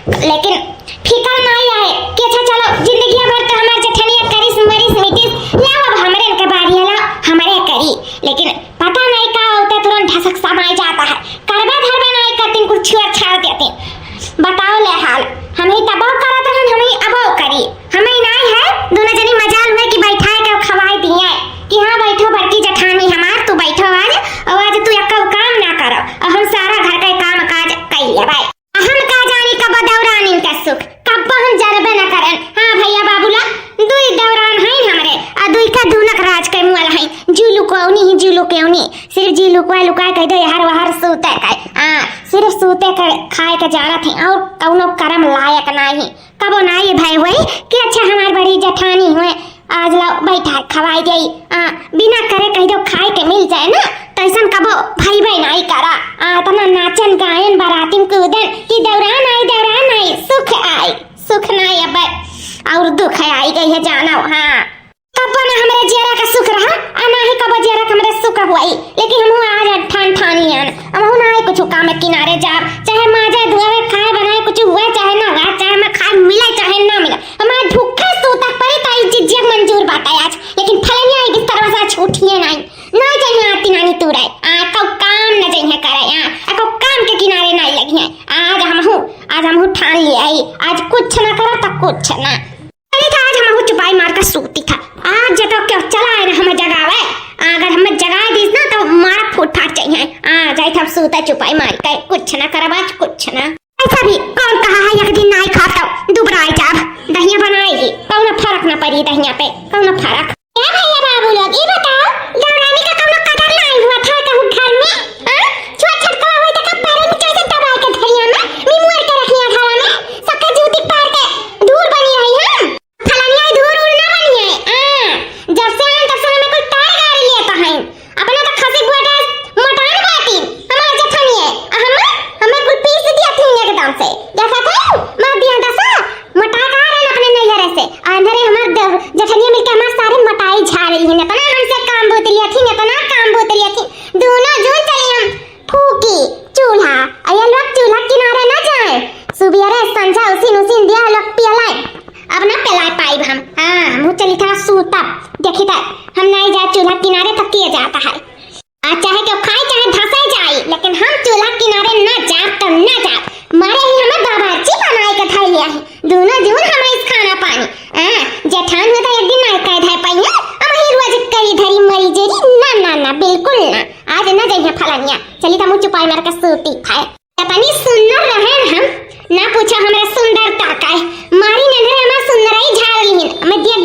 लेकिन फिकर नहीं है कि अच्छा चलो जिंदगी भर तो हमार जेठनिया करिस मरिस मिटिस ले अब हमरे के बारी है हमरे करी, लेकिन पता नहीं का होता तुरंत ढसक समाई जाता है, करबे धरबे नहीं करती कुछ छुआ छाड़ देती। बताओ ले हाल हम ही तबाह करत रहन, हम ही अबो करी, हम ही नहीं है दोनों जनी मजाल हुए कि बैठाए के खवाई दिए कि हां बैठो बड़की जेठानी हमार तू बैठो आज तू एक काम ना करो और हम सारा घर का काम काज कर ले भाई। हम का जानी कब दौरान का सुख कब हम जरबे न करन। हां भैया बाबूला दुई दौरान है हमरे आ दुई का दूनक राज के मुआल है जुलू कोनी ही जुलू केउनी सिर्फ जी लुका लुका कह दे हर वहर सूते का सिर्फ सूते के खाए के जाना थे और कौनो कर्म लायक नहीं कबो नहीं भाई वही कि अच्छा हमारी बड़ी जेठानी हुए आज लो बैठा खवाई गई बिना करे कह दो खाए के मिल जाए ना तैसन कबो भाई भाई नहीं करा तना नाचन गायन बारातिन कूदन कि दौरान आई सुख नहीं अब और दुख आई गई है जाना। हाँ कब ना हमारे जेरा का सुख रहा ना ही कब जेरा का हमारे सुख हुई, लेकिन हम आज ठान ठानियन हम ना ही कुछ काम किनारे जा चाहे माजे धुआवे खाए बनाए कुछ हुए चाहे ना हुआ चाहे मैं खाए मिले चाहे ना मिले हमारे भूखे सूता पड़े ताई जिज्जिया मंजूर बात है आज, लेकिन फलनिया आई बिस्तर वसा छूटिए नहीं चाहिए आती नानी तू रे को काम न चाहिए करे को काम के किनारे नहीं लगी है आज हम ठान ले आई आज कुछ ना करो तो कुछ ना आज हम चुपाई मार कर सूती था आज जब क्यों चला है ना हमें जगावे अगर हमें जगा दीस ना तो मारा फूट फाट चाहिए जाए था सूता चुपाई मार के कुछ ना कर आज कुछ ना ऐसा भी कौन कहा है एक दिन नहीं खाता दुबराई जाब दहिया बनाएगी कौन फर्क ना पड़ी दहिया पे कौन फर्क क्या भैया बाबू लोग ये बताओ दौरानी का कौन कदर नहीं हुआ था कहूं घर में छोट छोट कवा हुए तक पैर में चढ़ दबाई के धरिया में मिमुर के रखिया घर में सबका जूती पार के धूल बनी रही है फलनिया धूल उड़ना बनी है जब से आन तब से में कोई तार गाड़ी लेता है अपना तो खसी बुआटा मटान बाती हमारा जठनी है हमें कुल पीस दिया थी एकदम से देखा था मार दिया दसा मटा का रहे अपने नैहरे से अंदर हमार जठनी मिलके हमार सारे मटाई झाड़ रही है ना हमसे काम बोतलिया थी ना काम बोतलिया थी दोनों जो चले हम फूकी चूल्हा अया लोग चूल्हा किनारे ना जाए सुबेरे संझा उसी दिया लोग पियलाए अब ना पिलाए पाई हम मुंह चली था सूता देखी था हम नहीं जाए चूल्हा किनारे तक किए जाता है चाहे क्यों खाए चाहे धसे जाए लेकिन हम चूल्हा किनारे ना जा तो ना जा मारे ही हमें बाबाजी बनाए के थाई लिया है दोनों जून हमें इस खाना पानी जेठान में तो एक दिन नहीं कह धाय पाई हम ही रोज करी धरी मरी जेरी ना बिल्कुल ना आज ना जाइए फलनिया चली था मुंह चुपाई मेरे का सूती खाए तनी सुंदर रहे हम ना पूछा हमरा सुंदरता का मारी नजर हमार सुंदराई झाड़ लीन हमें देख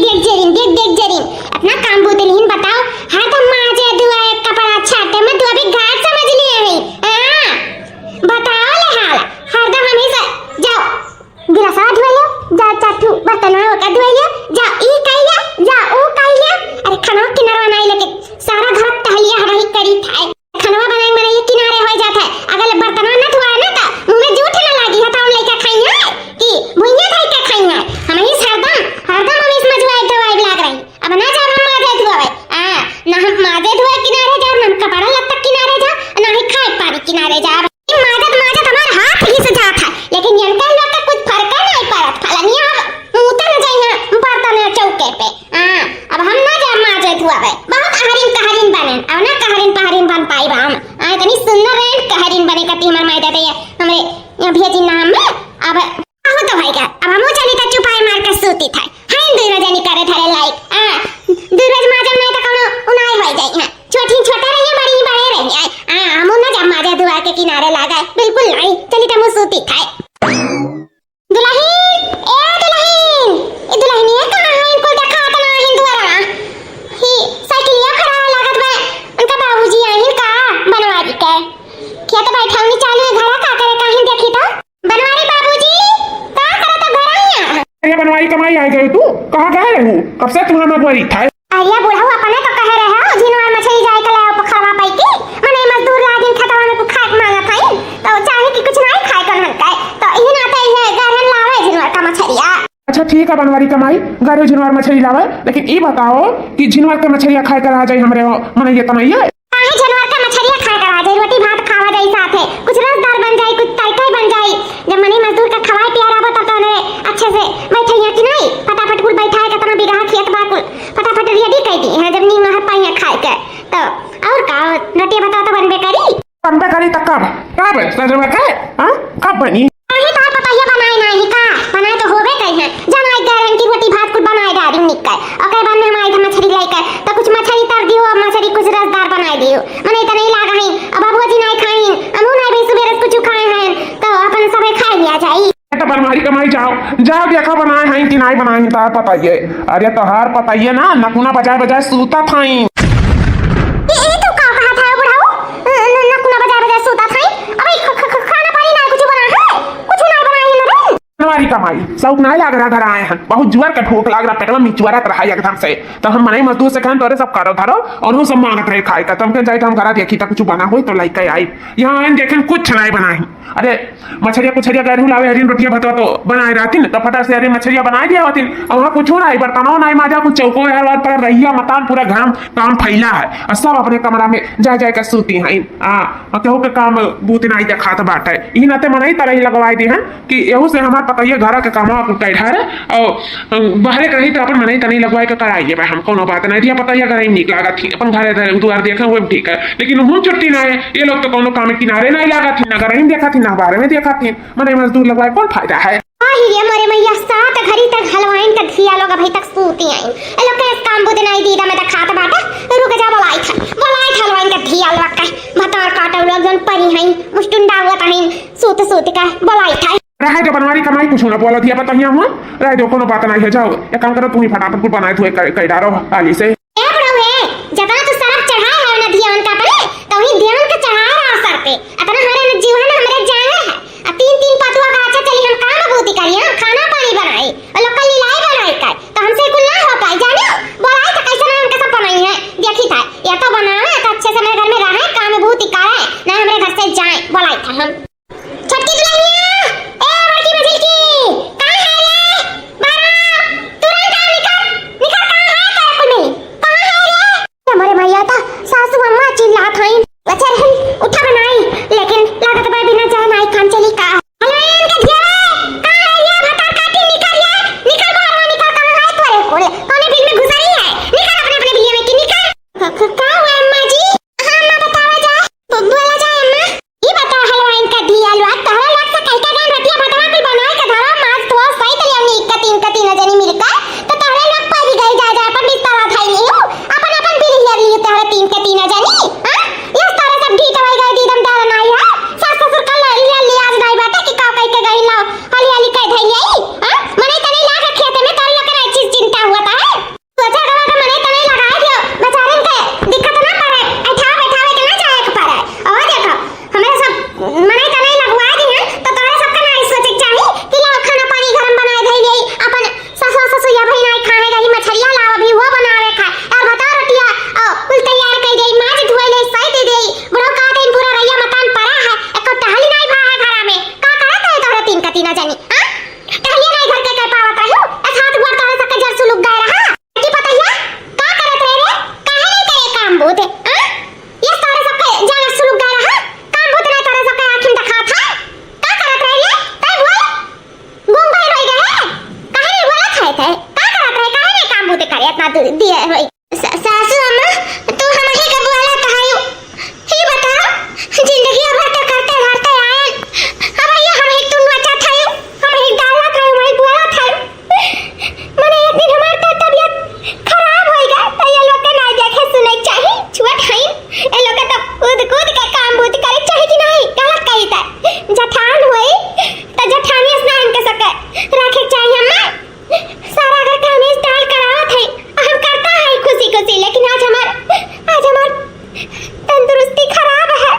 जरीन अपना काम बोते लीन बताओ हां तो माजे दुआ एक कपड़ा छाटे में तू अभी घाट समझ लिए है बताओ ले हाल हरदम हमेशा जाओ गिलासा धो लो जा चाटू बर्तन का धो लो जा ई कइया जा ओ कइया अरे खाना किनारा नहीं लेके सारा घर टहलिया रही करी थाए खाना बनाए में ये किनारे हो जाता है अगर बर्तन ना धोआ ना तो मुंह में जूठ ना लागी है तो हम लेके खाइए कि भुइया खाई के खाइए हम ही हरदम हम इस मजवाई दवाई लाग रही अब ना जा हम माजे धोए ना हम माजे धोए किनारे जा ना कपड़ा लत्ता किनारे जा ना ही खाए पानी किनारे जा माजत हमारा हाथ ही से जाता है लेकिन इनका लोग का कुछ फर्क नहीं पड़त फलनिया मुंह तो न जाइए बर्तन चौके पे अब हम ना जा माजे धोए बहुत कहरीन बने अब ना कहरीन बन पाई हम इतनी सुंदर है कहरीन बने कती हमार मायदा दे हमरे यहां भेजी नाम में अब हो तो भाई का अब हम चली त चुपाई मार के सूती था हां दूर जानी करे थारे लाइक दूर माजे नहीं तो कोनो उनाई हो जाई है छोटा रही बड़ी बड़े रही हम ना जा माजे दुआ के किनारे लगा बिल्कुल नहीं चली त मु सूती था दुल्हनिया कहां है इनको देखा त ना हिंदुआरा ही साइकिलिया खड़ा लागत बा उनका बाबूजी आइल का बनवारी के क्या तो बैठावनी चालू है घरा का करे काहे देखी तो बनवारी बाबूजी का करे तो घर आइया अरे बनवारी कमाई आई गई तू कहां गए रहू कब से तुम्हारा मगवरी था अरे बुढ़ाऊ अपने तो कह रहे हो जिनवार मछली जाए के लाओ पखरवा पाई की मने मजदूर लागिन खतवा में कुछ खाए मांगा खाई तो चाहे कि कुछ नहीं खाए कन हन तो इही नाते है गरन लावे जिनवार का मछलिया अच्छा ठीक है बनवारी कमाई घरे झिनवार मछली लावे लेकिन ये बताओ कि झिनवार के मछलियां खाए कर आ जाए हमरे मने ये कमाई है काहे झिनवार के मछलियां खाए कर आ जाए रोटी भात खावा जाए साथे कुछ रसदार बन जाए कुछ तरकारी बन जाए जब मनी मजदूर का खवाए पिया रहा बता तने अच्छे से बैठे हैं कि नहीं फटाफट कुल बैठाए का तना बिगहा खेत बा कुल फटाफट रेडी कर दी है जब नी मह पाई खाए के तो और का रोटी बता तो बनबे करी तो कब सच में का हां कब बनी नहीं तो पता ये बनाए नहीं का बनाए तो होबे कहीं है जनाई गारंटी रोटी भात कुछ बनाए डाली निकल ओके बाद में हमारी तो मछली लेकर तो कुछ मछली तर दियो मछली कुछ रसदार बनाए दियो मने तो नहीं लागा है अब बाबूजी नहीं खाई अमू नहीं भी सुबह कुछ खाए हैं तो अपन सबे खा लिया जाई तो बनवारी कमाई जाओ देखा बनाए हैं कि नहीं बनाए हैं तार पता ये अरे तोहार पता ये ना नकुना बजाए बजाए सूता थाई ये तो का कहा था बुढ़ाऊ नकुना बजाए बजाए सूता थाई अबे खाना पानी ना कुछ बना है कुछ नहीं बनाई ना रे बनवारी कमाई शौक नहीं लग रहा घर आए हैं बहुत जुआर का ठोक लग रहा पेट में मिचुआरत रहा एकदम से तो हम मनाई मजदूर से कहन तोरे सब करो धरो और वो सब मांगत रहे खाए का तुम के जाए तो हम करा देखी तो कुछ बना हो तो लाइक आई यहाँ आए देखें कुछ नहीं बनाई अरे मछलिया कुछरिया गैरू लावे हरिन रोटिया भतवा तो बनाए रहती तो फटा से अरे मछलिया बनाए दिया होती और वहाँ कुछ नहीं बर्तनों नहीं माजा कुछ चौको है और पर रहिया मतान पूरा घाम काम फैला है और सब अपने कमरा में जा जाए कर सूती हैं केहू के काम बूत नहीं दिखात बाटे ई नाते मनाई तरह लगवाई दी है कि एहू से हमार पता ये घर के काम कैठा रहे और बाहरे कहीं तो अपन मनाई तनी लगवाई के कराइए भाई हम कोनो बात नहीं दिया पता ये घर निक लागा थी अपन घरे द्वार देखे वो ठीक है लेकिन हम छुट्टी ना है ये लोग तो कोनो काम किनारे नहीं लागा थी ना घर ही देखा थी ना बारे में देखा थी मने मजदूर लगवाए कौन फायदा है आहिरे मरे मैया सात घड़ी तक हलवाइन का धिया लोग अभी तक सूती आई ए लोग के काम बुद नहीं दीदा मैं तो खात बाटा रुक जा बोलाई था हलवाइन का धिया लोग का भतार काटा लोग जन परी हैं मुस्टुंडा हुआ तहिन सूत का बोलाई था रहे जो बनवारी कमाई कुछ ना बोला दिया पता हिया हुआ रहे जो कोनो बात नहीं है जाओ एक काम करो तू ही फटाफट कुछ बनाए तू कई डारो आली से ए बड़ो है जतना तो सरफ चढ़ाए है ना ध्यान का परे तो ही ध्यान का चढ़ाए रहा सर पे अतना हमारे जीवन हमरे जाए है तीन पतवा का अच्छा चली हम काम बूती करिए खाना पानी बनाए और लोग कल लाई बनाए का तो हमसे कुल ना हो पाई जाने बोलाए तो कैसे ना हमके सब बनाई है देखी था या तो बनाए तो अच्छे से मेरे घर में रहे काम बूती करे ना हमरे घर से जाए बोलाए था हम छट्टी दुल्हनिया ए बड़की मजिल की कहां है रे बारा तुरंत आ निकल कहां है कोई नहीं कहां है रे हमारे भैया था सासू अम्मा चिल्लात हईं बच्चा रहन उठा बनाई लेकिन लागत बा बिना जान आई काम चली का हलवाइन के धिया कहां है ये भता काटी निकल बाहर निकल कहां है तोरे कोने बिल में घुसरी है निकल अपने बिल में कि निकल का हुआ अम्मा जी हां अम्मा बतावा जा बोला जा अम्मा ये बता हलवाइन का धिया लो तोरा लग से कहता गन रोटियां भतवा कुल बनाए के धरा मांस तो सही तरिया का तीन जनी मिलकर तो तोरे लोग परी गई जा पर बिस्तर उठाई लियो अपन बिल हियर लियो तोरे तीन जनी हां ये तारा सब ढीठ होई गई दीदम तारा नहीं है सास ससुर का लिया आज नहीं बात कि का कह के गई लाओ हली कह धई आई हां मने तने लाग खेते में तोरे लोग का चीज चिंता हुआ है सोचा गवा का मने तने लगाए दियो बेचारे के दिक्कत ना पड़े बैठावे के ना जाए के पड़े और देखो हमें सब मने तने लगवा दी है तो तोरे सब का नहीं सोचे चाहिए कि ला खाना पानी गरम बनाए धई ले अपन ससुर या भाई नहीं खाने गई मछलियां लाओ अभी वो बनावे खाए और बता रोटियां कुल तैयार कर दे माज धोए ले सही दे दे बड़ो का दिन पूरा रैया मकान पड़ा है एको टहली नहीं भा है घर में का करत है तोरे तीन जनी हां टहली नहीं घर के कर पावत रहो ए हाथ गोड़ तोरे सके जर सुलुक गए रहा की पता है का करत रहे रे काहे नहीं करे काम बोते हां ये तोरे सके जर सुलुक गए रहा काम बोते नहीं तोरे सके आखिन दिखा था का करत रहे रे तै बोल गुम गए रह गए काहे नहीं बोलत है तै का करत रहे काहे नहीं काम बोते करे इतना दिए होई सासू अम्मा तू हमारे के बोला कहायो ही बता जिंदगी भर तो करते आए अब ये हम एक तुम बच्चा था हम एक डाला था मैं बोला था मने एक दिन हमार तो तबीयत खराब हो गया तो ये लोग के ना देखे सुने चाहिए छुआ खाई ए लोग तो कूद के काम बहुत करे चाहिए कि नहीं गलत कही था जठान हुई तो जठानी स्नान के सके रखे चाहिए अम्मा सारा घर काम इंस्टॉल करावा थे हम करता है खुशी लेकिन आज हमार तंदुरुस्ती खराब है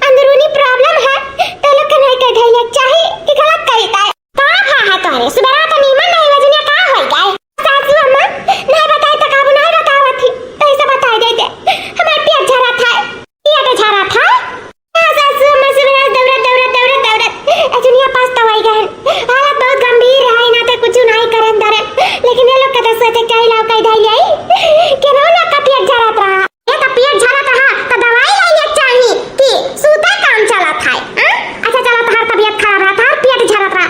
अंदरूनी प्रॉब्लम है तो लोग के नहीं कह धैया चाहिए कि गलत कहता है का है तोरे सुबह तो नीमन नहीं वजने का हो गए सासू अम्मा नहीं बताई तो काबू नहीं बतावा थी तो इसे बता दे हमार पेट झरा था सासू अम्मा सुबह दौड़त अजुनिया पास तो आई गए हालत बहुत गंभीर है ना तो कुछ नहीं करे अंदर लेकिन ये लोग का तो सोचे चाहिए लाओ कह धैया कि नो ना का पेट झरा रहा ये तो पेट झरा रहा तो दवाई लेने चाहिए कि सूता काम चला था अच्छा चला तो हर तबीयत खराब रहा था पेट झरा रहा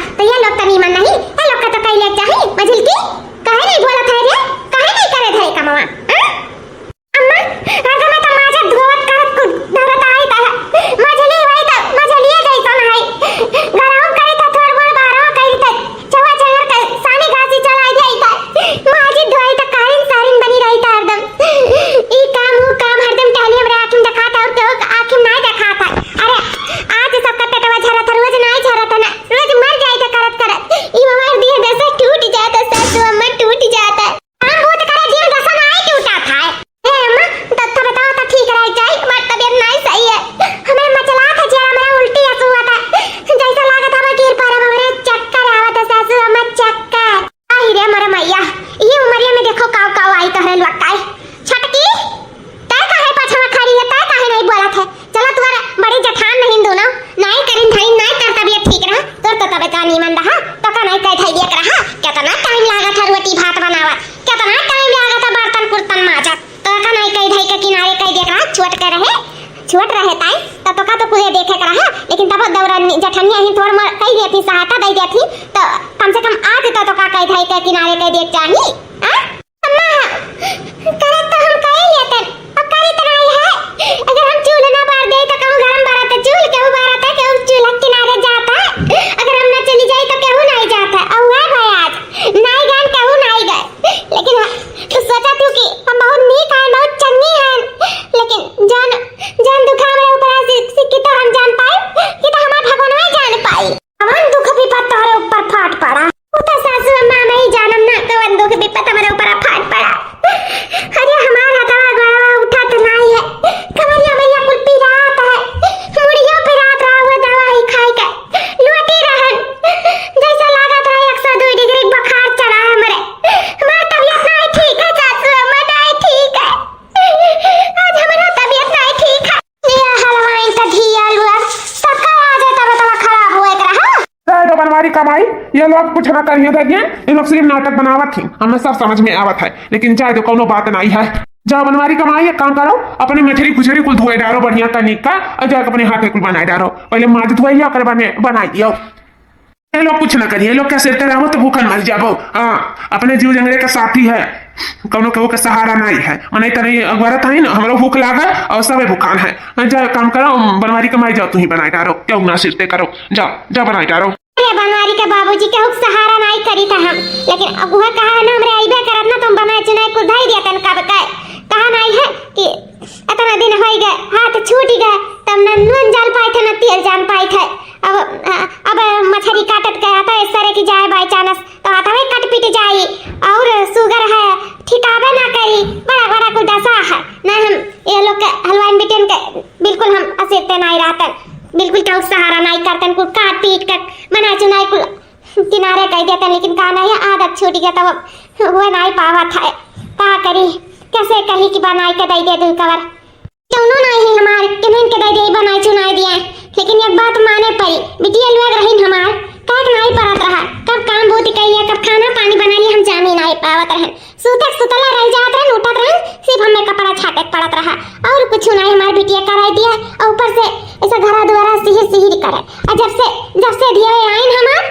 नाई कह थई देख रहा कितना टाइम लागत है रोटी भात बनावत, कितना टाइम लागत है बर्तन कुर्तन माजत। तो का नाई कह थई के किनारे कह देख रहा छोट रहे ताई तो का तो कुछ देखे कर रहा, लेकिन तब दौरा जठनिया ही थोड़ मोड़ कह देती सहायता दे देती तो कम से कम आज तो का कह थई के किनारे कह देख चाही। अम्मा करे तो हम कह लेते अब करे तो नहीं है, अगर हम चूल्हा ना बार दे तो कहूं गरम बारा तो चूल्हा केहू बारा था केहू चूल्हा किनारे जाता, अगर हम ना चली जाए तो केहू नहीं जाता। और है भाई आज नहीं गए केहू नहीं गए, लेकिन तो सोचा तू कि हम बहुत नीक है बहुत चंगी है, लेकिन जान दुख हमारे ऊपर कि तो हम जान पाए कि तो हमारा भगवान जान पाए हमारा दुख भी पता है ऊपर फाट पड़ा। वो तो सासू अम्मा मैं ही जानम ना कवन दुख भी पता हमारे ऊपर फाट पड़ा। अरे हमारा हथवा गवा उठा तो नहीं है, कमरिया भैया कुल पी रात है, मुड़ियों पे रात रहा हुआ दवाई खाई के लौटी रहन जैसा लागत रहा 102 डिग्री बुखार चढ़ा है हमारे। हमारा तबीयत नहीं ठीक है सासू अम्मा नहीं ठीक है, आज हमारा तबीयत नहीं ठीक है। ये हलवाई तो धिया लुआ सब का आ जाता बता खराब हुआ एक रहा। तो बनवारी कमाई ये लोग कुछ ना करिए देखिए, ये लोग सिर्फ नाटक बनावत थी, हमें सब समझ में आवत है, लेकिन चाहे तो कोनो बात नहीं है। जाओ बनवारी कमाई एक काम करो, अपने मछली कुछरी कुल धोए डालो बढ़िया तनिक का और जाकर अपने हाथ कुल बनाए डालो, पहले माज धोइया कर बनाई दियो। ये लोग कुछ ना करिए, लोग क्या सेते रहो तो भूखन मर जाबो। हाँ अपने जीव जंगले का साथी है, कौनो केहू का सहारा नहीं है, मने तनी अगवरत है ना हमरो भूख लागा और सबे भूखान है। जा काम करो बनवारी कमाई जाओ तू ही बनाई डालो, क्यों ना सिरते करो, जाओ बनाई डालो। बनवारी के बाबूजी के हुक सहारा नहीं करी था हम, लेकिन अब वह कहा ना हमरे आइबे करत ना तुम बनाए चुनाए कुछ धई दिया तन कब कहा नहीं है कि इतना दिन हो गए हाथ छूट गए तब ना नून जान पाए थे ना तेल जान पाए थे। अब मछली काटत गया था इस तरह की जाए बाई चांस तो हाथ में कट पिट जाई और शुगर है ठिकावे ना करी बड़ा बड़ा कुछ दशा है ना। हम ये लोग के हलवाई बिटिन के बिल्कुल हम असेते नहीं रहते, बिल्कुल क्या सहारा नहीं करते, कुल काट पीट कर बना चुनाई कुल किनारे कह देते, लेकिन कहा नहीं आदत छूट गया तो वो नहीं पावा था कहा करी कैसे कही कि बनाई के दे दे दूं कवर क्यों नहीं हमारे किन्हीं के दे बनाई चुनाई दिए। लेकिन एक बात माने पड़ी बिटिया लोग रही हमार काट नहीं पड़त रहा, कब काम बहुत कहिए कब खाना पानी बना लिए हम जान ही नहीं पावत रहन, सुतक सुतला रह जात रहन उठत रहन सिर्फ हमें कपड़ा छाटक पड़त रहा और कुछ नहीं। हमार बिटिया कराई दिया और ऊपर से ऐसा घरा द्वारा सिहिर करे और जब से दिए आइन हमार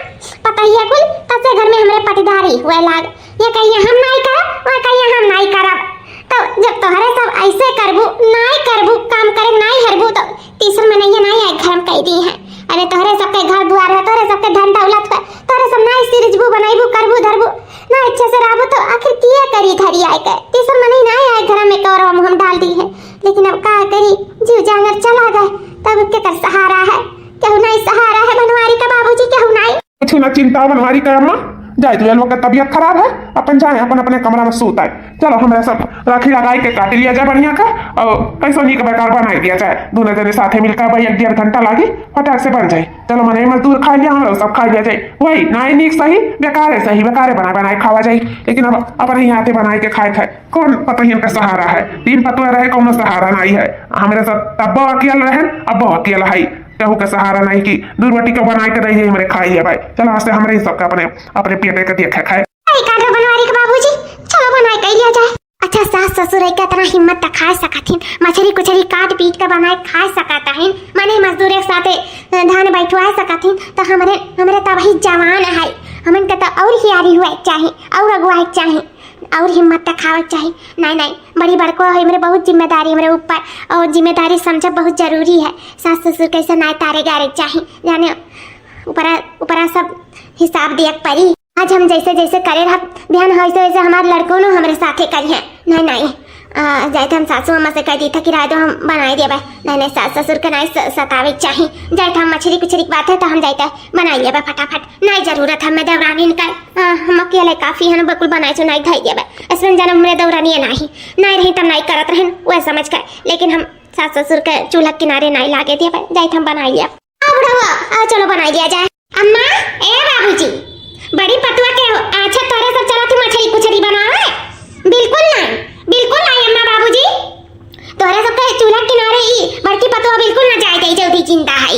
पता ही है कुल तब से घर में हमारे पटीदारी हुए लाग ये कहिए हम नहीं करब और कहिए हम नहीं करब। तो जब तोहरे सब ऐसे करबू काम करे नहीं हरबू तो तीसर में नहीं आई घर में कह दी है। अरे तोहरे सबके घर द्वार है, तोहरे सबके धन दौलत है, तोहरे सब नहीं सिरजबू बनाईबू करबू धरबू ना अच्छे से रहबू तो आखिर किए करी धरी आए के तीसर में नहीं आए घर में कौरव मुंह डाल दी है। लेकिन अब का करी जीव जानवर चला गए तब के कर सहारा है केहू नहीं सहारा है बनवारी का बाबूजी केहू नहीं कुछ ना चिंता बनवारी का अम्मा जाए तो लोग का तबीयत खराब है अपन जाए अपन अपने कमरा में सूत आए। चलो हमारे सब राखी लगाई के काट लिया जाए बढ़िया का और कैसो नहीं का बेकार बनाई दिया जाए, दोनों जने साथे मिलकर भाई 1.5 घंटा लागी फटाक से बन जाए। चलो मैंने मजदूर खा लिया हम लोग सब खा लिया जाए, वही ना नीक सही बेकारे बनाए खावा जाए। लेकिन अब अपन ही हाथे बनाए के खाए कौन पता ही इनका सहारा है, तीन पतवा रहे कौन सहारा नहीं है। हमारे साथ तब्बो अकेला रहे अब्बो अकेला है, केहू का सहारा नहीं कि दूर रोटी को बनाए के दही हमारे खाई है भाई। चलो आज से हमारे सब का अपने पेट के देखे खाए बनवारी के बाबूजी चलो बनाए कह लिया जाए। अच्छा सास ससुर है कितना हिम्मत तक खा सकथिन मछली कुछली काट पीट के बनाए खा सकता है माने मजदूर एक साथे धान बैठवा सकथिन तो हमारे तब ही जवान है हमन के तो और हियारी हुए चाहिए और अगुआ चाहिए और हिम्मत तक खावा चाहिए। नहीं बड़ी बड़को है मेरे बहुत जिम्मेदारी मेरे ऊपर और जिम्मेदारी समझ बहुत जरूरी है। सास ससुर कैसे नहीं तारे गारे चाहिए जाने ऊपर सब हिसाब दिया पड़ी। आज हम जैसे जैसे करे रहा ध्यान वैसे वैसे हमारे लड़कों ने हमारे साथे करिए। नहीं जाए हम सासू अम्मा से कह दी था कि राय तो हम बनाए दिए नहीं सास ससुर के नहीं सतावे चाहिए। जाए हम मछली कुछली की बात है तो हम जाते बनाई लिया फटाफट नहीं जरूरत है मैं दौरानी कर हम अकेले काफी है बकुल बनाए चो नहीं धाई दिया इसमें जन्म मेरे दौरानी नहीं रही तब नहीं करत रहन वह समझ कर। लेकिन हम सास ससुर के चूल्हा किनारे नहीं लागे दिया जाए हम बनाई लिया चलो बनाई दिया जाए। अम्मा ए बाबूजी बड़ी पतुआ के अच्छा तोरे सब चला तू मछली कुछली बनावे बिल्कुल नहीं अम्मा बाबूजी तोरे सब के चूल्हा किनारे ही बड़की पतुआ बिल्कुल ना जाए गई जल्दी जिंदा है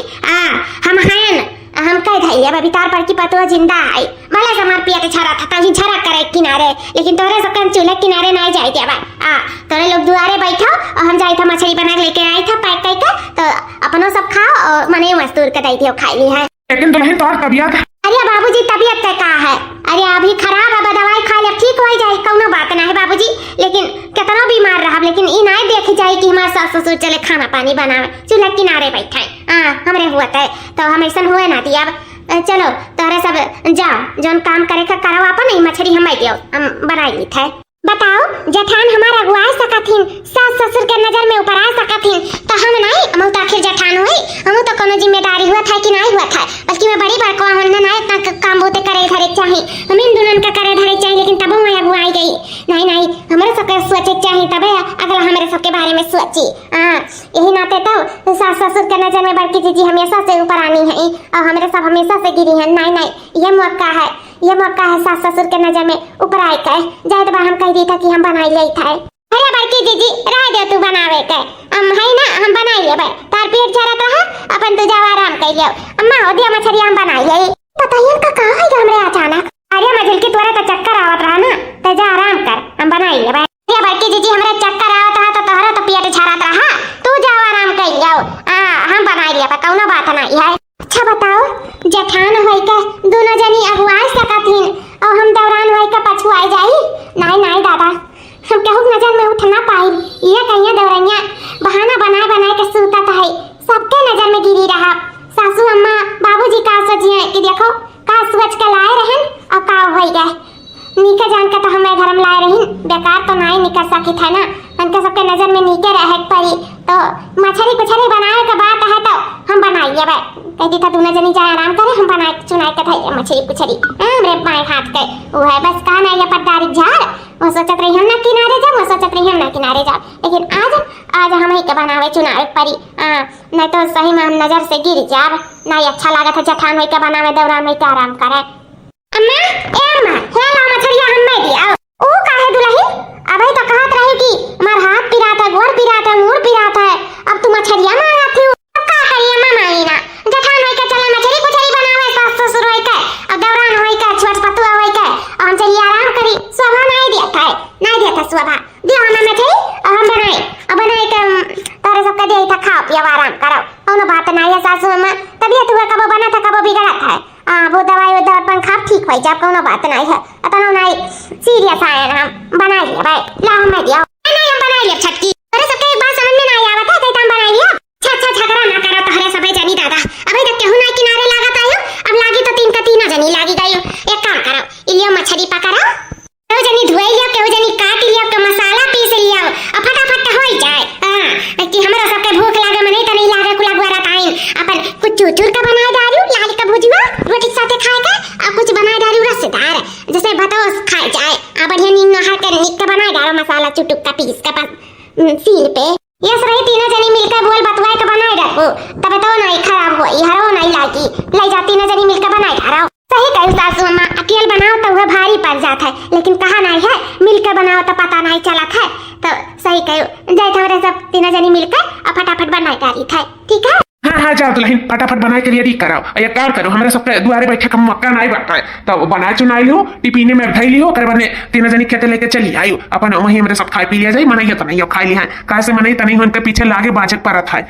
हम हैं हम कह धैया बबीतार बड़की पतुआ जिंदा है भले हमार पिया के छरा था तभी छरा करे किनारे, लेकिन तोरे सब कन चूल्हे किनारे नहीं जाई थे भाई। तोरे लोग दुआरे बैठो और हम जाई था मछली बना के लेके आई था पैक करके, तो अपनो सब खाओ और मने मजदूर के दी थी खाई ली है। लेकिन दुल्हन तोहर तबियत अरे बाबूजी तबियत का है, अरे अभी खराब है, दवाई खा ले ठीक हो जाए, कौनो बात ना है बाबूजी। लेकिन कितना बीमार रहा, लेकिन ई नहीं देख जाए कि हमारे सास ससुर चले खाना पानी बनावे चूल्हा किनारे बैठे। हमरे हुआ है तो हम ऐसा हुए ना दिया। चलो तोरे सब जाओ जोन काम करे का करो, अपन नहीं मछली हम दियो हम बनाई ली थे। बताओ जेठान हमारा अगुआ सकथिन, सास ससुर के नजर में ऊपर आ सकथिन, तो हम नहीं, हम तो आखिर जेठान हुई, हम तो कोनो जिम्मेदारी हुआ था कि नहीं हुआ था, बल्कि मैं बड़ी बार को हमने ना इतना काम बोते करे धरे चाहिए, हम इन दुल्हन का करे धरे चाहिए, लेकिन तब मैं अगुआ आई गई। नहीं हमारे सबके सोचे चाहिए, तबे अगला हमारे सबके बारे में सोची। यही नाते तो सास ससुर के नजर में बड़की चीज हमेशा से ऊपर आनी है और हमारे सब हमेशा से गिरी है। नहीं ये मौका है, ये मौका है सास ससुर के नजर में ऊपर आए का। जायद बा हम कह दी था कि हम बनाई ले था। अरे बड़की दीदी रह दे तू बनावे के, हम है ना हम बनाई लेबे, तार पेट झरत रहा अपन तू जाओ आराम कर लियो। अम्मा हो दिया मछली हम बनाई ले। बताइए का कहां है हमरे अचानक? अरे मझिल की तोरा तो चक्कर आवत रहा ना, तो जा आराम कर हम बनाई लेबे। ये बड़की दीदी हमरे चक्कर आवत रहा तो तोहरा तो पेट झरत रहा, तू जाओ आराम कर लियो। हम बनाई लेबे, कौनो बात नहीं है। अच्छा बताओ जेठान होई के दोनों जनी अगुआ सकथिन और हम दौरान होई के पछुआई जाई? नहीं दादा, हम कहू नजर में उठ ना पाई, ये कहिया दौरनिया बहाना बनाए के सूतत है, सबके नजर में गिरी रहा। सासू अम्मा बाबूजी का सोचिए कि देखो का सोच के लाए रहन और का होई गए। नीके जान के तो हमें धर्म लाए रही, बेकार तो नहीं निकल सकी था ना, उनके सबके नजर में नीचे रहे पड़ी। तो मछली कुछली बनाए के बात है तो हम बनाई लेबे, कह दी था दोनों जनी जाए आराम करे, हम बनाए चुनाई के थाई मछली कुछली हमरे बाएं हाथ के वो है बस का ना ये पट्टारी झाड़। वो सोचत रही हम ना किनारे जाओ, वो सोचत रही हम ना किनारे जाओ, लेकिन आज हम ही के बनावे चुनावे पड़ी। नहीं तो सही में हम नजर से गिर जाब, नहीं अच्छा लागत है जेठान होई के बनावे दौरान में के आराम करे। अम्मा हेला मछलिया हम्मे दिया ओ काहे दुलही, अबे तो कहत रही कि मार हाथ पिरात है, गोड़ पिरात है, मुंह पिरात है, अब तू मछलिया मांगत थी। का करिए अम्मा माईना जेठान होई के चले मछली कुछली बनावे सास ससुर होई के और दौरान होई के छोट पतुआ होई के और हम चलिए आराम करी। शोभा नहीं दिया था शोभा दिया हमें मछली और हम बनाए के तारे सबके दिया था, खाओ पियो आराम करो, कोनो बात नहीं है। सासू अम्मा तबीयत हुआ कबो बना था कबो बिगड़ा था, वो दवाई अपन खा ठीक हो जाए, कोनो बात नहीं है। अतनो नहीं सीरियस आए हम बना लिया भाई, ला हमें दिया नहीं हम बना लिया छटकी। अरे सबके एक बात समझ में नहीं आवत है, तो हम बना लिया। अच्छा झगड़ा ना करो तोहरे सबे जनी दादा, अबे तक केहू नहीं किनारे लागत आयो, अब लागी तो तीन का तीन जनी लागी गयो। एक काम करो इलियो मछली पकड़ो, केहू जनी धोई लियो, केहू जनी काट लियो, के मसाला पीस लियो और फटाफट हो जाए। कि हमरा सबके भूख लागे मने त नहीं लागे कुला गुआरा टाइम अपन कुछ चूर का बनाए डालू, लाल का भुजवा रोटी के साथे खाए का और कुछ बनाए डालू रसदार जैसे बताओ खाए जाए। बढ़िया नींद नहा कर निक का बनाए डालो मसाला चुटुक का पीस का सील पे, ये सही तीनों जनी मिलकर बोल बतवाए के बनाए डालो, तब तो नहीं खराब होई, हरो नहीं लागी, ले जा तीनों जनी मिलकर बनाए डालो। सही कहू सासू अम्मा, अकेले बनाओ तो वह भारी पड़ जाता है, लेकिन कहा नहीं है मिलकर बनाओ तो पता नहीं चलत है। तो सही कहू जाए हमारे सब तीनों जनी मिलकर और फटाफट बनाए डाली था, ठीक है? हाँ जाओ दुल्हन फटाफट बनाए के रेडी कराओ, ये कार करो हमारे सबके दुआरे बैठे कम मक्का नहीं बटता है, तो बना चुनाई लियो टिफिने में धई लियो, कर बने तीनों जनी खेते लेके चली आयो, अपन वही हमारे सब खाई पी लिया जाए। मनाइए तो नहीं खाई लिया कहा से मनाई तनी उनके पीछे लागे बाजक परत है।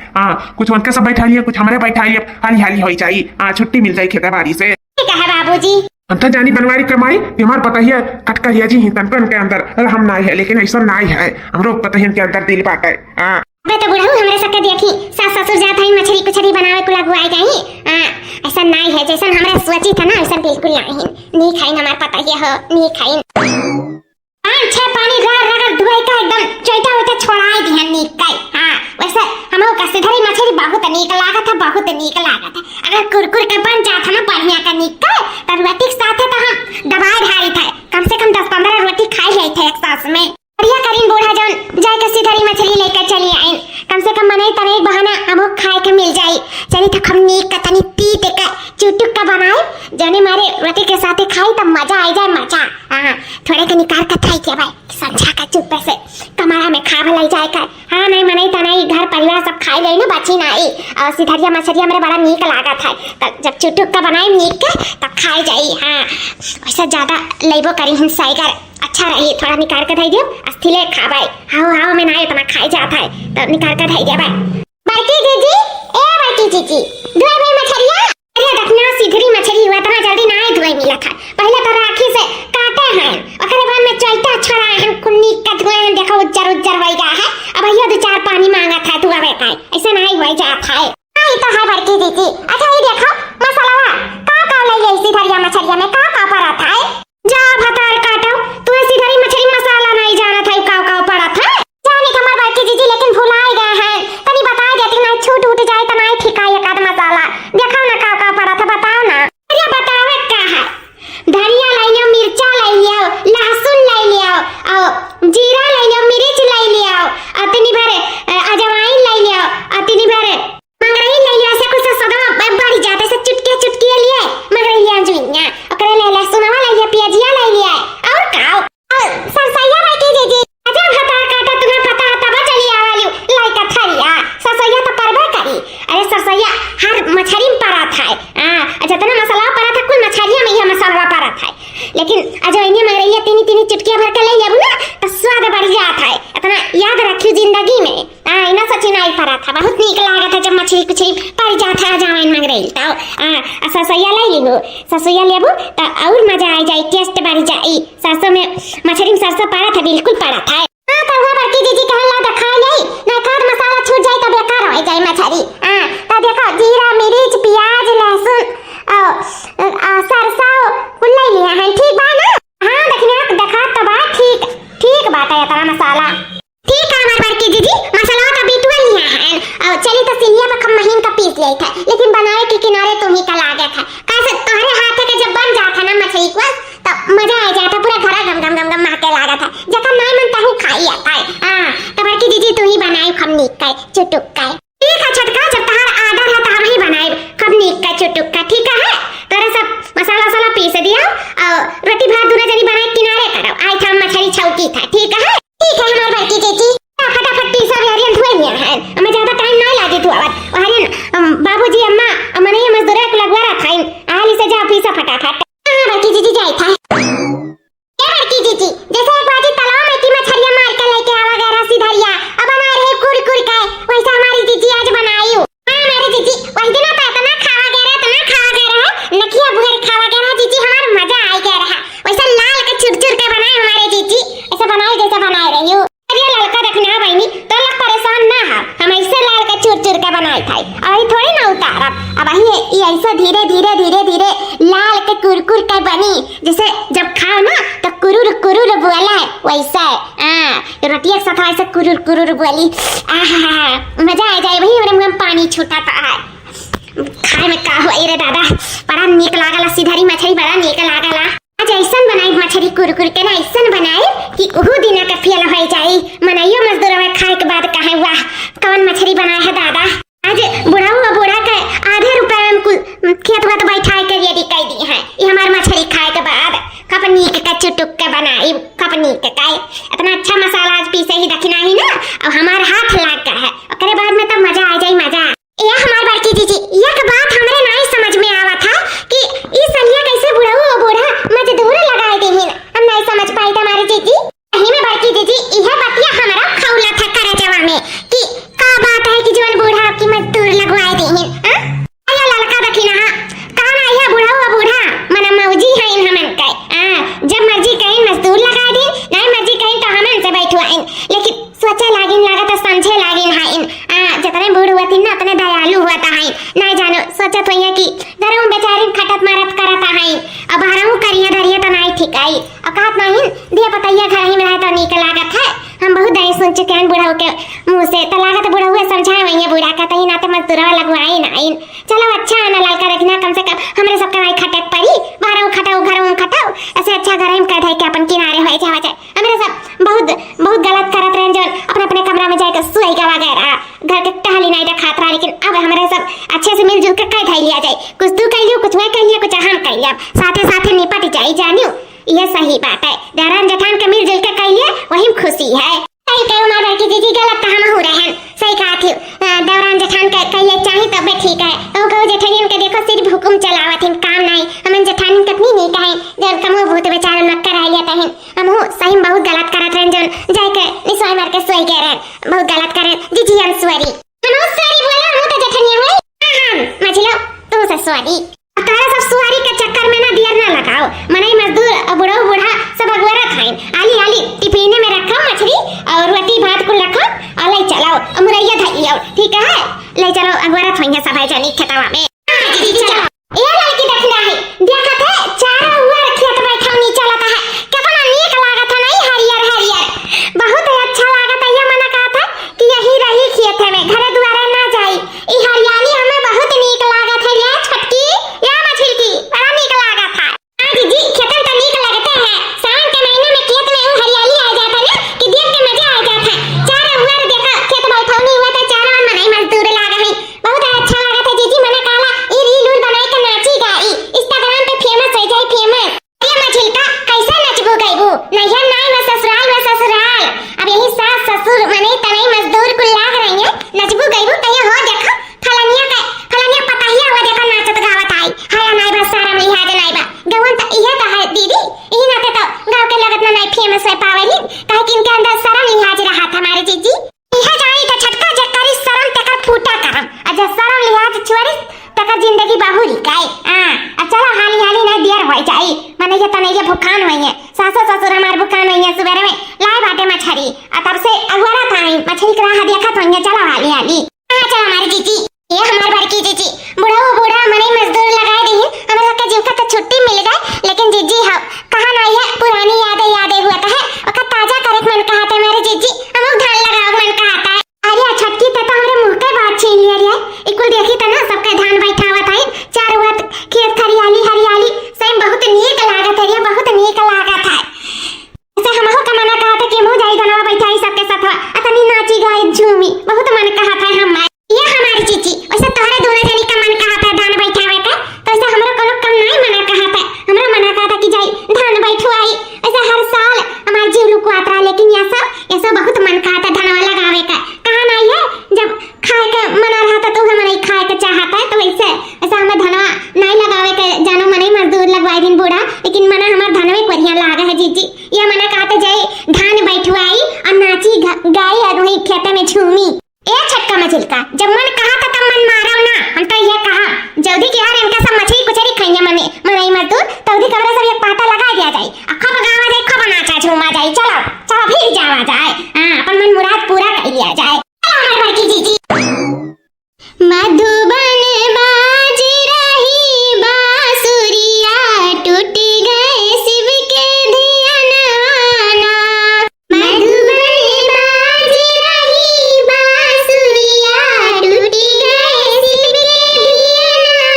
कुछ उनके सब बैठा लिया, कुछ हमारे बैठा लिया, हाली हो जाए, छुट्टी मिल जाए खेते बाड़ी से। ठीक है बाबूजी, हम तो जानी बनवारी कमाई हमारे पता ही है कटकरिया जी ही तनपन के अंदर हम नहीं है, लेकिन ऐसा नहीं है हमरो पता ही के अंदर दिल बात है। मैं तो बुढ़ऊ हमरे सबके देखी सास ससुर जात है मछली कुछली बनावे कुला गुआई गई, ऐसा नहीं है जैसा हमरे सोची था ना, ऐसा बिल्कुल नहीं खाइन, हमार पता ही हो नहीं खाइन। पांच छह पानी रगड़ धुआई का एकदम चोइटा होता छोड़ाई दिहन नीक का। वैसे हमो कसे धरी मछली बहुत नीक लागत है, बहुत नीक लागत है। अगर कुरकुर के बन जात है ना बढ़िया का नीक का, तो रोटी के साथ तो हम दबाई ढारी था, कम से कम 10-15 रोटी खाई जाई थे एक साथ में। बढ़िया करीन बूढ़ा जौन जाए के सीधरी मछली लेकर चली आइन, कम से कम मने तने एक बहाना हमो खाए के मिल जाई। चली तो हम नीक का तनी पीट के चुटुक का बनाए जने मारे रोटी के साथ खाई तब मजा आ जाए, मजा। थोड़े के निकाल के खाई के भाई समझा का चुप से कमरा में खा भलाई जाए कर। नहीं मने तने घर परिवार सब खाए खाई ले ना बची नहीं। और सिधरिया मछरिया मेरे बड़ा नीक लागत है, तब जब चुटुक का बनाई नीक के तब खाई जाई। हाँ वैसे ज्यादा लेबो करी हिन साइगर अच्छा रही, थोड़ा निकाल कर धई दे अस्थिले खाबाई। हाओ में ना इतना खाई जाता है तो निकाल कर धई दे भाई। बड़की जीजी ए बड़की जीजी दुआ भाई मछरिया अरे देखना सिधरी मछली हुआ इतना जल्दी ना धुआई मिला था, पहले तो राखी से काटे हैं ओकरे बाद में चलता छोड़ा है कुन्नी का धुआं है, देखो उज्जर उज्जर हो गया है। अब भैया दो चार पानी मांगा था तू अबे का ऐसे नहीं हो जाता है। हां तो है बड़की दीदी। अच्छा ये देखो मसाला का ले गई सिधरिया मछलिया में का पड़ा था जा भतार काटो तू सिधरी मछली मसाला नहीं जाना था का पड़ा था जाने का हमार बड़की दीदी, लेकिन भुलाए गए हैं तनी बता देती ना छूट उठ जाए तो नहीं ठिका एक आध मसाला देखो ना का पड़ा था बताओ ना। अरे बताओ क्या है धनिया ले लियो, मिर्चा ले लियो, लहसुन ले लियो और जीरा ले लियो, मिर्च ले लियो अतनी भर अजवाइन ले लियो अतनी भर मंगरई ले लियो। ऐसे कुछ सदा बढ़ जाते से चुटकी लिए मंगरई लिया जुइया ओकरे ले लहसुनवा ले लियो, प्याजिया ले लिया और काओ सरसैया रखी दीदी। अजब हतार काटा तुम्हें पता है तब चली आवालू लाइका थरिया सरसैया तो परबे करी। अरे सरसैया हर मछली में पड़ा था जितना मसाला पड़ा था कुल मछलिया में यह मसाला पड़ा था, लेकिन अजवाइने मंगरैया तीनी चुटकियां भर के ले लेबू ना तो स्वाद बढ़ जाता है। इतना याद रखियो जिंदगी में। इना सच्ची नहीं पड़ा था, बहुत नीक लागत है जब मछली कुछली पड़ जाता है अजवाइन मंगरैल तो सरसैया ले लेबू, सरसैया लेबू तो और मजा आ जाए, टेस्ट बढ़ जाए। सरसों में मछली में सरसों पड़ा था बिल्कुल पड़ा था। हां तो हुआ बड़की दीदी कहला तो खा ले ना खाद मसाला छूट जाए तो बेकार हो जाए मछली। तो देखो जीरा मिर्च प्याज लहसुन और सरसों कुल ले लिया है ठीक बा ना। हां देखा तो बात ठीक बात है इतना मसाला ठीक है हमार बड़की दीदी मसाला तो बीटवा लिया है और चली तो सिलिया पे कम महीन का पीस लिया था, लेकिन बनाए के किनारे तुम ही का लागे था कैसे तुम्हारे हाथ के जब बन जाता ना मछली को तो मजा आ जाता, पूरा घर गम गम गम गम महके लागा था जका नहीं मनता हूं खाई आता है। तो बड़की दीदी तू ही बनाई खम नीक का चुटुक का ठीक है छटका जब तहार आर्डर है तो हम ही बनाए खम नीक का चुटुक का ठीक है। तोरे सब मसाला पीस दिया और रोटी भात दूना जनी बनाए किनारे करो आई था मछली छौकी था ठीक है हमार बड़की जीजी फटाफट पीसा हरियन धोए लिया है हमें ज्यादा टाइम नहीं लागे तू आवत हरियन बाबूजी अम्मा मने ये मजदूर को लगवा रखा है आली से जा पीसा फटाफट। बड़की जीजी जाई था ये बड़की जीजी जैसे एक बाजी तालाब में की मछलियां मार के लेके आवा गया सिधरिया अब बना रहे कुरकुर का वैसा हमारी जीजी आज बनाई। हां मेरी जीजी वही दिन आता इतना खावा गया नकिया बुगर खावा गया जीजी हमार मजा आ गया रहा वैसा लाल के चुरचुर के बनाए हमारे जीजी ऐसा बनाए जैसा बनाए रही हूं। अरे लड़का देखना बहनी तो लग परेशान ना हो हम ऐसे लाल के चुरचुर के बनाए थे अभी थोड़ी ना उतारब अब ये ऐसा धीरे लाल के कुरकुर के बनी जैसे जब खाओ ना तो कुरुर कुरुर बोले वैसा रोटी एक साथ ऐसे कुरुर कुरुर बोली मजा आ जाए वही मेरे मुंह में पानी छूटा था खाए में का हुआ रे दादा बड़ा नीक लागला सिधरी मछली बड़ा नीक लागला आज ऐसन बनाई मछली कुरकुर के ना ऐसन बनाई कि ओहू दिना के फेल हो जाई मनाइयो मजदूर में खाए के बाद कहे वाह कौन मछली बनाया है दादा आज बुढ़ा के आधे रुपए में खेत में तो बैठाए के रेडी कर दी है ये हमार मछली खाए के बाद खपनी के चुटुक के बनाई खपनी के इतना अच्छा मसाला आज पीसे ही दखिना ही ना और हमार हाथ लाग गया है ओकरे बाद में तो मजा आ जाई मजा। ये हमार बड़की जीजी एक बात हमरे नहीं समझ में आवा था कि इस सलिया कैसे बूढ़ा मजदूर लगाए देहिन हम नहीं समझ पाई हमारी जीजी। सही में बड़की जीजी यह बतिया हमारा खौला था करे जवा में कि का बात है कि जवन बूढ़ा की मजदूर लगवाए देहिन आया लड़का दखिना कहां आया बूढ़ा मना मौजी है इन हमन के जब मर्जी कहीं मजदूर लगा दे नहीं मर्जी कहीं तो हमन से बैठवाइन लेकिन सोचा लागिन लागत समझे लागिन हाइन जितने बूढ़ हुआ थी ना उतने दयालु हुआ था हाइन नहीं जानो सोचत होइया कि घरों बेचारी खटत मारत करत हाइन अब बाहरों करिया धरिया तो नहीं ठीक आई अब कहत नहीं दिया पतैया घर ही में रहे तो नीक लागत है हम बहुत दही सुन चुके हैं बूढ़ा के मुंह से तो लागत बूढ़ा हुए समझाए वही बूढ़ा का तही ना तो मजदूरा लगवाई नहीं चलो अच्छा है ना लड़का रखना कम से कम हमरे सबके भाई खटक पड़ी बाहरों खटाओ घरों खटाओ ऐसे अच्छा घर में कह के अपन किनारे हो जाए हमरे सब बहुत गलत करत रहे जो अपने कमरा में जाकर सोई का वगैरह घर के टहली नहीं रखात रहा लेकिन अब हमारे सब अच्छे से मिलजुल कर कह धै लिया जाए कुछ तू कह लियो कुछ वह कह लियो कुछ हम कह लिया साथे निपट जाए जानियो ये सही बात है दरान जठान के मिलजुल कर कह लिया वही खुशी है। सही कहो मां बड़की जीजी गलत तो हम हो रहे हैं सही कहा थी दौरान जेठान के कहिए चाही तबे ठीक है। तो गौ जेठानी के देखो सिर्फ हुकुम चलावत हिन, काम नहीं। हमन जेठानी कतनी नहीं कहे जन कमो भूत बेचारा न कराइए तहिन। हमहु सही में बहुत गलत करत रहन, जन जाय के निसोय मार के सोई के रहन, बहुत गलत करे। जी हम सॉरी, हम सॉरी बोला, हम तो जेठानी होई। हां मछलो तू से सॉरी। तारा सब सुवारी के चक्कर में ना दियर ना लगाओ। मनई मजदूर बूढ़ा बूढ़ा सब अगवरा खाइन, आली आली टिफिन में रखो मछली और रोटी भात को रखो और ले चलाओ मुरैया धइयो, ठीक है? ले चलो अगवरा थोइया सब है जनी खेतवा में। हां जी चलो। ये लड़की देखना है, देखत है चारा हुआ खेत बैठा नीचे लता है, कितना नीक लागत है नहीं, हरियर हरियर बहुत अच्छा लागत है। ये मना कहत है कि यही रही खेत में, घरे दुआरे ना जाई। ई हरियाली हमें बहुत नीक लागत है रे छटकी, या मछली की बड़ा नीक लागत है। हां जी खेतन तो नीक लगते हैं, सावन के महीने में खेत में हरियाली आ जाता है ना कि देख के मजा आ जाता है। चारा हुआ देखा खेत बैठौनी हुआ तो चारा और मनई मजदूर लागे है, बहुत अच्छा लागत है। जीजी मने कहला ई रील उल बनाई के नाची गाई, इंस्टाग्राम पे फेमस हो जाए फेमस। ये मछली का कैसे नचबो गईबो, नैहर नाई में ससुराल। अब यही सास ससुर मने तनई मजदूर को लाग रही है, नचबो गईबो कहियो हो देखा फलानिया पताहिया हुआ देखा नाचत गावत आई। हाया नाई बस सारा लिहाज नाई बा गवन त इहे त है दीदी, इही नाते तो गांव के लगत ना नाई फेमस है पावेली, काहे कि इनके अंदर सारा लिहाज रहा था हमारे जीजी। इहे जाई त छटका जकरी शरम तकर फूटा करम, अज शरम लिहाज छोड़ी तकर जिंदगी बहुरी काई। अब चलो हाली हाली नहीं देर हो जाई, मने ये तने ये भुखान होई है, सासो ससुर हमार भुखान होई है। सुबह में लाए बाटे मछली आ तब से अगवरा थाई मछली के राह देखत होई है। चलो हाली हाली चलो हमारी जीजी, ये हमार बड़की जीजी बूढ़ा मने मजदूर लगाए दी है, हमरा के जीव का तो छुट्टी मिल गई, लेकिन जीजी हां कहा नहीं है पुरानी यादें हुआ है ओका ताजा करे मन कहत है मेरे जीजी, हम धान लगाओ मन कहत है। अरे छटकी त हमरे मुंह के बात छीन लिया रे, इकुल देखी त ना सबके धान बैठावत है, चार हुआ खेत हरियाली सही बहुत नीक लागत है, बहुत नीक लागत है। ऐसे हमहु का मना कहत है कि मु जाई धनवा बैठाई सबके साथ अतनी नाची गाई झूमी, बहुत मन कहत है हम। ये हमारी जीजी वैसे तोहरे दोनों जनी का मन कहत है धान बैठावे का, तो ऐसे हमरो कोनो कम नहीं मना कहत है, हमरा मना कहत है कि जाई धान बैठवाई। ऐसे हर साल हमार जीव लुकवात रहा, लेकिन ये सब बहुत मन कहत है धनवा लगावे का। कहा नहीं है जब खाए के मना रहा था तो हमें नहीं खाए के चाहता है, तो वैसे ऐसा हमें धनवा नहीं लगावे के जानो मने मजदूर लगवाई दिन बूढ़ा, लेकिन मना हमार धनवे बढ़िया लागा है जीजी। ये मना कहते जाई धान बैठवाई और नाची गाई और वही खेत में झूमी। ए छटका मछली का जब मन कहा था तब मन मारो ना, हम तो ये कहा जल्दी के यार इनका सब मछली कुचरी खाइए मनई मजदूर, तो दी कमरे सब एक पाटा लगा दिया जाए, खब गावा जाए, खब नाचा झूमा जाए, चलो फिर जावा जाए, अपन मन मुराद पूरा कर लिया जाए। हमारी बड़की जीजी मधुबन बाज रही बांसुरिया, टूट गए शिव के धियाना। मधुबन बाज रही बांसुरिया, टूट गए शिव के धियाना।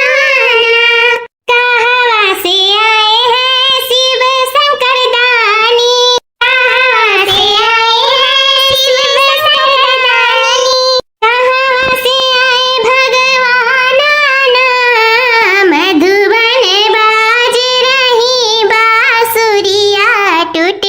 कहाँ से आए हैं शिव शंकर दानी, कहाँ से आए हैं शिव शंकर दानी, कहाँ से आए भगवान आना। मधुबन बाज रही बांसुरिया, टूट